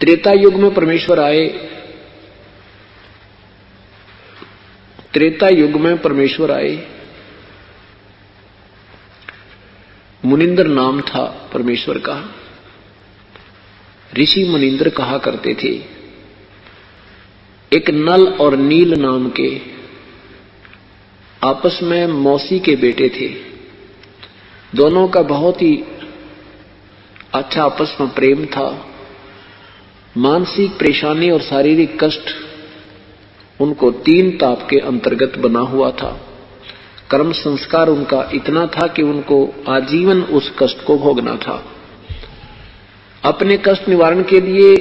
त्रेता युग में परमेश्वर आए। त्रेता युग में परमेश्वर आए। मुनिंद्र नाम था परमेश्वर का। ऋषि मुनिंद्र कहा करते थे। एक नल और नील नाम के आपस में मौसी के बेटे थे। दोनों का बहुत ही अच्छा आपस में प्रेम था। मानसिक परेशानी और शारीरिक कष्ट उनको 3 ताप के अंतर्गत बना हुआ था। कर्म संस्कार उनका इतना था कि उनको आजीवन उस कष्ट को भोगना था। अपने कष्ट निवारण के लिए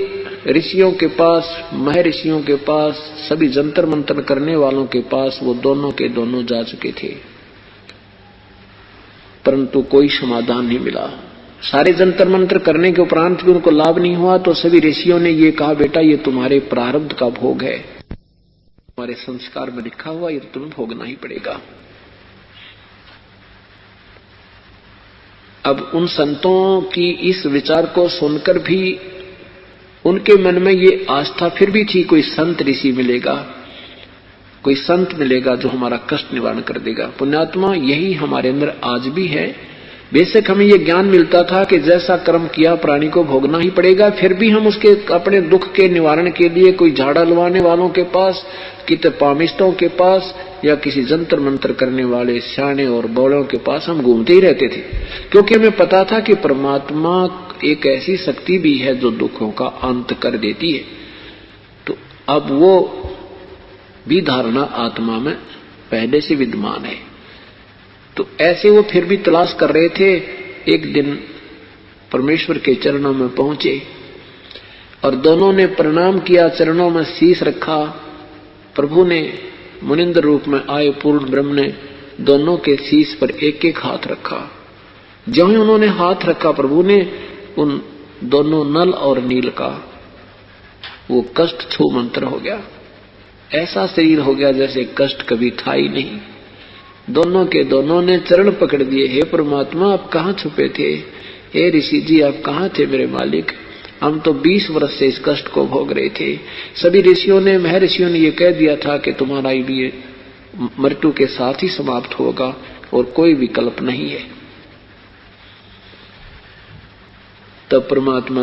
ऋषियों के पास, महर्षियों के पास, सभी जंतर मंतर करने वालों के पास वो दोनों के दोनों जा चुके थे, परंतु कोई समाधान नहीं मिला। सारे जंतर मंत्र करने के उपरांत भी उनको लाभ नहीं हुआ। तो सभी ऋषियों ने ये कहा, बेटा ये तुम्हारे प्रारब्ध का भोग है, तुम्हारे संस्कार में लिखा हुआ, ये तुम्हें भोगना ही पड़ेगा। अब उन संतों की इस विचार को सुनकर भी उनके मन में ये आस्था फिर भी थी, कोई संत ऋषि मिलेगा, कोई संत मिलेगा जो हमारा कष्ट निवारण कर देगा। पुण्यात्मा, यही हमारे अंदर आज भी है। बेशक हमें यह ज्ञान मिलता था कि जैसा कर्म किया प्राणी को भोगना ही पड़ेगा, फिर भी हम उसके अपने दुख के निवारण के लिए कोई झाड़ा लुवाने वालों के पास, कित पामिष्टों के पास या किसी जंतर मंत्र करने वाले सियाने और बौड़ों के पास हम घूमते ही रहते थे, क्योंकि हमें पता था कि परमात्मा एक ऐसी शक्ति भी है जो दुखों का अंत कर देती है। तो अब वो भी धारणा आत्मा में पहले से विद्यमान है। तो ऐसे वो फिर भी तलाश कर रहे थे। एक दिन परमेश्वर के चरणों में पहुंचे और दोनों ने प्रणाम किया, चरणों में शीश रखा। प्रभु ने मुनिंद्र रूप में आए पूर्ण ब्रह्म ने दोनों के शीश पर एक एक हाथ रखा। ज्यों ही उन्होंने हाथ रखा, प्रभु ने उन दोनों नल और नील का वो कष्ट छू मंत्र हो गया। ऐसा शरीर हो गया जैसे कष्ट कभी था ही नहीं। दोनों के दोनों ने चरण पकड़ दिए। हे परमात्मा, आप कहाँ छुपे थे? हे ऋषि जी, आप कहाँ थे मेरे मालिक? हम तो 20 वर्ष से इस कष्ट को भोग रहे थे। सभी ऋषियों ने, महर्षियों ने ये कह दिया था कि तुम्हारा ये मृत्यु के साथ ही समाप्त होगा और कोई विकल्प नहीं है। तब परमात्मा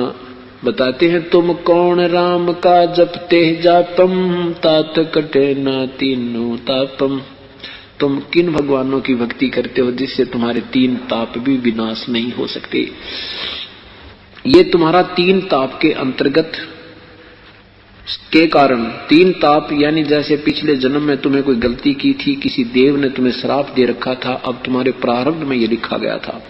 बताते हैं, तुम कौन राम का जपते जापम, तात कटे ना तीनों तापम। तुम किन भगवानों की भक्ति करते हो जिससे तुम्हारे 3 ताप भी विनाश नहीं हो सकते? ये तुम्हारा 3 ताप के अंतर्गत के कारण, 3 ताप यानी जैसे पिछले जन्म में तुम्हें कोई गलती की थी, किसी देव ने तुम्हें श्राप दे रखा था, अब तुम्हारे प्रारब्ध में ये लिखा गया था।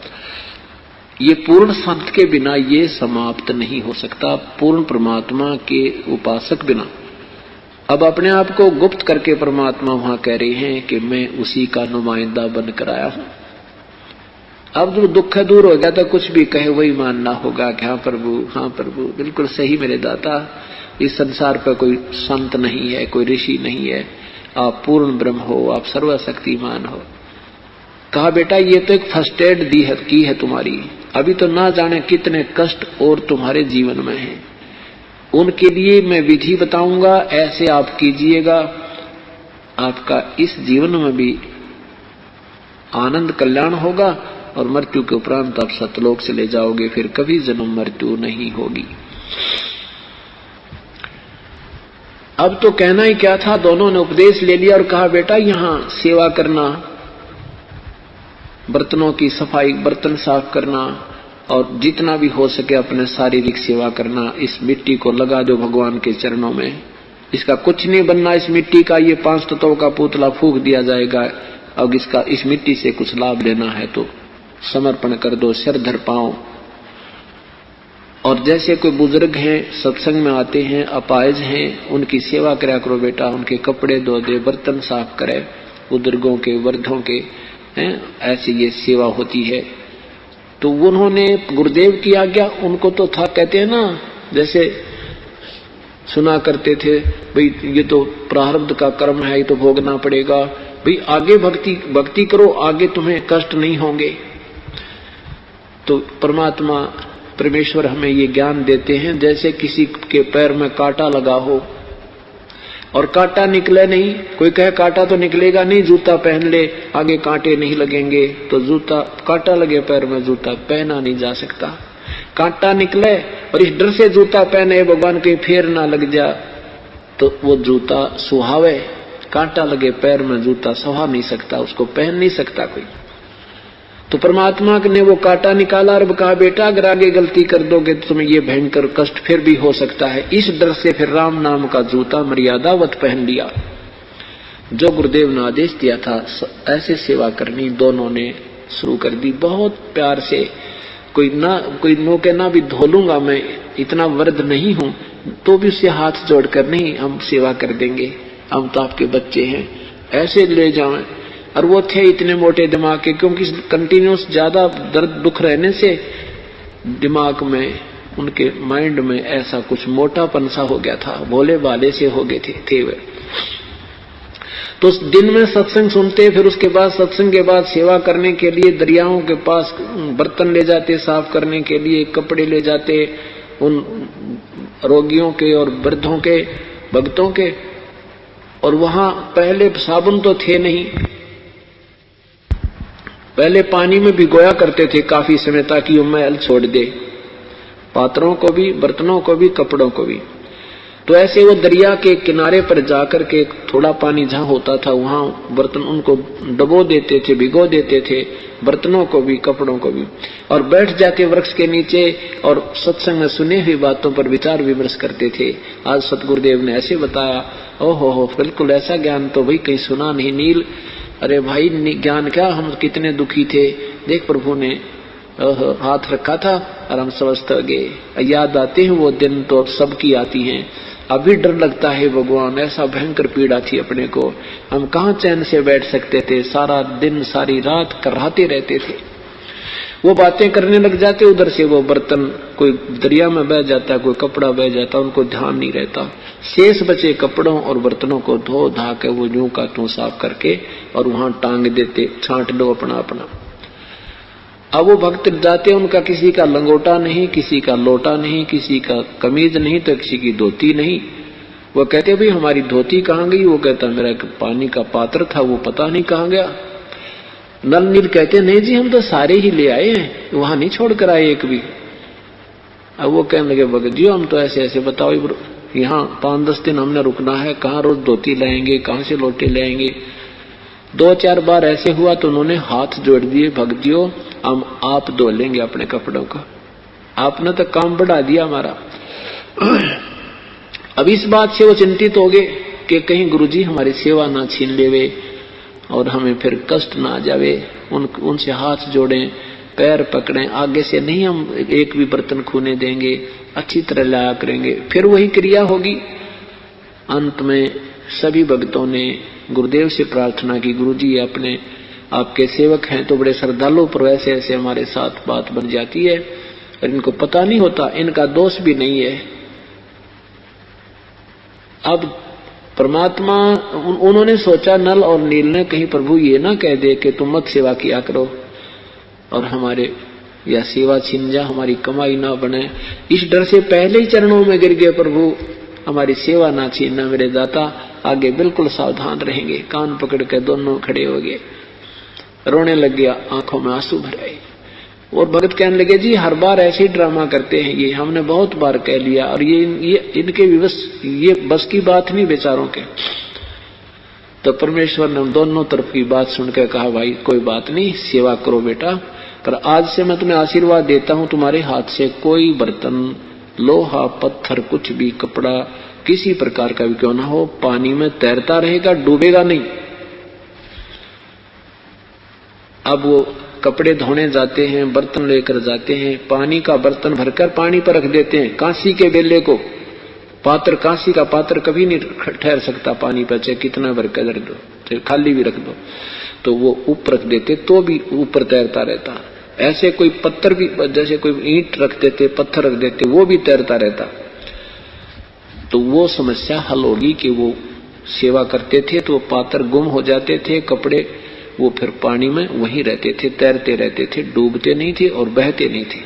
ये पूर्ण संत के बिना ये समाप्त नहीं हो सकता, पूर्ण परमात्मा के उपासक बिना। अब अपने आप को गुप्त करके परमात्मा वहां कह रहे हैं कि मैं उसी का नुमाइंदा बनकर आया हूं। अब जब दुख दूर हो गया तो कुछ भी कहे वही मानना होगा कि हाँ प्रभु, हाँ प्रभु, बिल्कुल सही मेरे दाता, इस संसार पर कोई संत नहीं है, कोई ऋषि नहीं है, आप पूर्ण ब्रह्म हो, आप सर्वशक्तिमान हो। कहा, बेटा ये तो एक फर्स्ट एड की है तुम्हारी, अभी तो ना जाने कितने कष्ट और तुम्हारे जीवन में है। उनके लिए मैं विधि बताऊंगा, ऐसे आप कीजिएगा, आपका इस जीवन में भी आनंद कल्याण होगा और मृत्यु के उपरांत आप सतलोक से ले जाओगे, फिर कभी जन्म मृत्यु नहीं होगी। अब तो कहना ही क्या था, दोनों ने उपदेश ले लिया और कहा, बेटा यहाँ सेवा करना, बर्तनों की सफाई, बर्तन साफ करना और जितना भी हो सके अपने शारीरिक सेवा करना। इस मिट्टी को लगा दो भगवान के चरणों में, इसका कुछ नहीं बनना इस मिट्टी का, ये 5 तत्वों का पुतला फूंक दिया जाएगा। अब इसका इस मिट्टी से कुछ लाभ लेना है तो समर्पण कर दो, सिर धर पाओ। और जैसे कोई बुजुर्ग हैं, सत्संग में आते हैं, अपाहिज हैं, उनकी सेवा करा करो बेटा, उनके कपड़े धो दे, बर्तन साफ करे, बुजुर्गों के, वृद्धों के हैं, ऐसी ये सेवा होती है। तो उन्होंने गुरुदेव की आज्ञा, उनको तो था, कहते हैं ना, जैसे सुना करते थे, भाई ये तो प्रारब्ध का कर्म है, ये तो भोगना पड़ेगा, भाई आगे भक्ति करो, आगे तुम्हें कष्ट नहीं होंगे। तो परमात्मा परमेश्वर हमें ये ज्ञान देते हैं जैसे किसी के पैर में कांटा लगा हो और कांटा निकले नहीं, कोई कहे कांटा तो निकलेगा नहीं, जूता पहन ले आगे कांटे नहीं लगेंगे, तो जूता कांटा लगे पैर में जूता पहना नहीं जा सकता। कांटा निकले और इस डर से जूता पहने भगवान कहीं फेर ना लग जा तो वो जूता सुहावे, कांटा लगे पैर में जूता सुहा नहीं सकता, उसको पहन नहीं सकता कोई। तो परमात्मा ने वो कांटा निकाला और कहा बेटा अगर आगे गलती कर दोगे तो तुम्हें ये भयंकर कष्ट फिर भी हो सकता है। इस डर से फिर राम नाम का जूता मर्यादावत पहन लिया। जो गुरुदेव ने आदेश दिया था ऐसे सेवा करनी दोनों ने शुरू कर दी बहुत प्यार से। कोई नो के ना भी धो लूंगा मैं, इतना वृद्ध नहीं हूं, तो भी उससे हाथ जोड़कर नहीं हम सेवा कर देंगे, हम तो आपके बच्चे हैं, ऐसे ले जाएं। और वो थे इतने मोटे दिमाग के, क्योंकि कंटिन्यूस ज्यादा दर्द दुख रहने से दिमाग में उनके माइंड में ऐसा कुछ मोटापन सा हो गया था, भोले भाले से हो गए थे वे। तो दिन में सत्संग सुनते, फिर उसके बाद सत्संग के बाद सेवा करने के लिए दरियाओं के पास बर्तन ले जाते, साफ करने के लिए कपड़े ले जाते उन रोगियों के और वृद्धों के भक्तों के। और वहां पहले साबुन तो थे नहीं, पहले पानी में भिगोया करते थे काफी समय ताकि वो मैल छोड़ दे, पात्रों को भी, बर्तनों को भी, कपड़ों को भी। तो ऐसे वो दरिया के किनारे पर जाकर के थोड़ा पानी जहां होता था वहां बर्तन उनको डबो देते थे, भिगो देते थे, बर्तनों को भी, कपड़ों को भी, और बैठ जाते वृक्ष के नीचे और सत्संग में सुने हुई बातों पर विचार विमर्श करते थे। आज सतगुरुदेव ने ऐसे बताया, ओहो बिल्कुल ऐसा ज्ञान तो भाई कहीं सुना नहीं नील। अरे भाई ज्ञान क्या, हम कितने दुखी थे, देख प्रभु ने हाथ रखा था और हम समझते हो गए। याद आते हैं वो दिन तो सबकी आती हैं, अभी डर लगता है भगवान, ऐसा भयंकर पीड़ा थी अपने को, हम कहाँ चैन से बैठ सकते थे, सारा दिन सारी रात कराहते रहते थे। वो बातें करने लग जाते, उधर से वो बर्तन कोई दरिया में बह जाता, कोई कपड़ा बह जाता, उनको ध्यान नहीं रहता। शेष बचे कपड़ों और बर्तनों को धो धा के वो यूं का त्यों साफ करके और वहां टांग देते, छांट लो अपना अपना। अब वो भक्त जाते, उनका किसी का लंगोटा नहीं, किसी का लोटा नहीं, किसी का कमीज नहीं, तो किसी की धोती नहीं। वो कहते भाई हमारी धोती कहाँ गई? वो कहता मेरा पानी का पात्र था वो पता नहीं कहाँ गया। नल नील कहते नहीं जी हम तो सारे ही ले आए हैं, वहां नहीं छोड़ कर आए एक भी। अब वो कहने लगे भगत जी हम तो ऐसे ऐसे बताओ, यहाँ 5-10 दिन हमने रुकना है, कहाँ रोज धोती लाएंगे, कहाँ से लोटे लाएंगे। 2-4 बार ऐसे हुआ तो उन्होंने हाथ जोड़ दिए, भगत जी हम आप धो लेंगे अपने कपड़ों को, आपने तो काम बढ़ा दिया हमारा। अब इस बात से वो चिंतित हो गए कि कहीं गुरुजी हमारी सेवा ना छीन लेवे और हमें फिर कष्ट ना आ जावे। उनसे हाथ जोड़ें, पैर पकड़ें, आगे से नहीं हम एक भी बर्तन खूने देंगे, अच्छी तरह लाया करेंगे। फिर वही क्रिया होगी। अंत में सभी भक्तों ने गुरुदेव से प्रार्थना की, गुरुजी अपने आपके सेवक हैं तो बड़े श्रद्धालु, पर वैसे ऐसे हमारे साथ बात बन जाती है और इनको पता नहीं होता, इनका दोष भी नहीं है। अब परमात्मा उन्होंने सोचा नल और नील ने कहीं प्रभु ये ना कह दे कि तुम मत सेवा किया करो और हमारे या सेवा छिन जा, हमारी कमाई ना बने। इस डर से पहले ही चरणों में गिर गए, प्रभु हमारी सेवा ना छीनना मेरे दाता, आगे बिल्कुल सावधान रहेंगे। कान पकड़ के दोनों खड़े हो गए, रोने लग गया, आंखों में आंसू भर आए। और भगत कहने लगे जी हर बार ऐसे ही ड्रामा करते हैं, ये हमने बहुत बार कह लिया और ये इनके भी ये बस की बात नहीं बेचारों के। तो परमेश्वर ने दोनों तरफ की बात सुनकर कहा भाई कोई बात नहीं, सेवा करो बेटा, पर आज से मैं तुम्हें आशीर्वाद देता हूं, तुम्हारे हाथ से कोई बर्तन, लोहा, पत्थर, कुछ भी, कपड़ा किसी प्रकार का भी क्यों ना हो, पानी में तैरता रहेगा, डूबेगा नहीं। अब वो कपड़े धोने जाते हैं, बर्तन लेकर जाते हैं, पानी का बर्तन भरकर पानी पर रख देते हैं, कांसी के बेले को, पात्र, कांसी का पात्र कभी नहीं ठहर सकता पानी पर, चाहे कितना भरकर रख दो, चाहे खाली भी रख दो, तो वो ऊपर रख देते तो भी ऊपर तैरता रहता। ऐसे कोई पत्थर भी, जैसे कोई ईंट रख देते, पत्थर रख देते, वो भी तैरता रहता। तो वो समस्या हल होगी कि वो सेवा करते थे तो पात्र गुम हो जाते थे, कपड़े वो फिर पानी में वहीं रहते थे, तैरते रहते थे, डूबते नहीं थे और बहते नहीं थे।